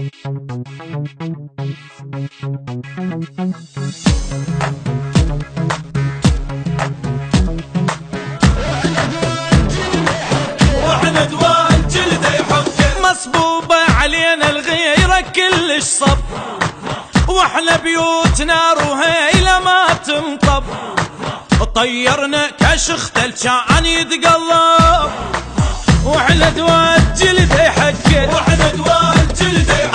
واحنا دوال جلده يحك مصبوبة علينا الغيرة كلش صب، واحنا بيوتنا رهيلة ما تنطب، طيرنا كشخته كان يتقلب، واحنا دوال جلده يحك واحنا دوال جلده يحك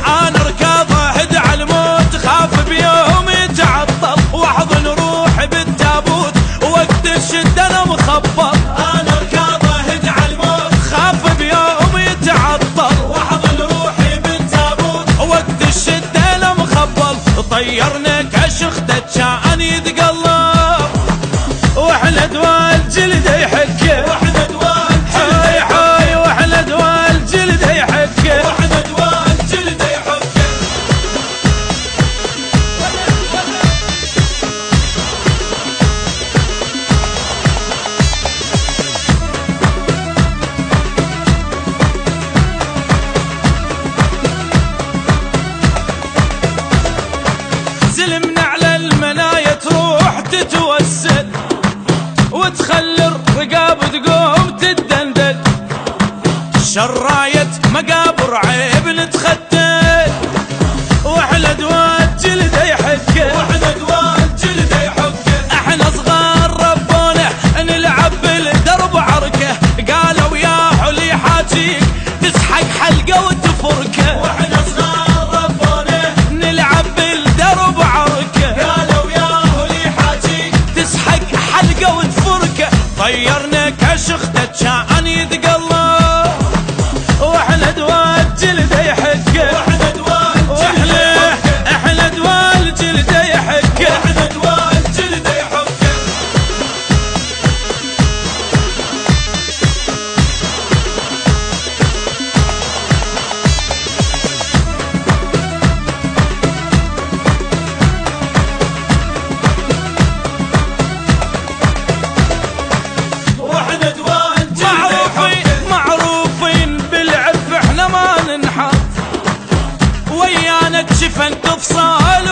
انا اركض اهد على الموت، خاف بيوم يتعطل واحضن روحي بالتابوت، وقت الشدة انا مخبط، انا اركض اهد على الموت، خاف بيوم يتعطل واحضن روحي بالتابوت، وقت الشدة انا مخبل، طيرنا كشخته كان يتقلب، واحنا دوال جلده يحك واحنا دوال حي حي، واحنا دوال جلده يحك واحنا دوال جلده يحك زلمنا على المنايا تروح تتوسل، وتخلي الرقاب تقوم تدندل، شراية مقابر عيب نتختل، واحنا دوال جلده يحك واحنا دوال جلده يحك احنا صغار ربونا نلعب بالدرب عركه، قالوا يا حلي حاجيك تسحق حلقه وتفركه، واحنا صغار ربونا نلعب بالدرب عركه، قالوا يا هلي حاجيك تسحق حلقه وتفركه، طيرنا كشخته كان يتقلب، واحنا دوال جلده يحك واحنا دوال جلده يحك احنا دوال جلده يحك واحنا دوال جلده يحك واحنا دوال جلده يحك معروفين بالعرف احنا ما ننحط، ويانا كشفن تفصال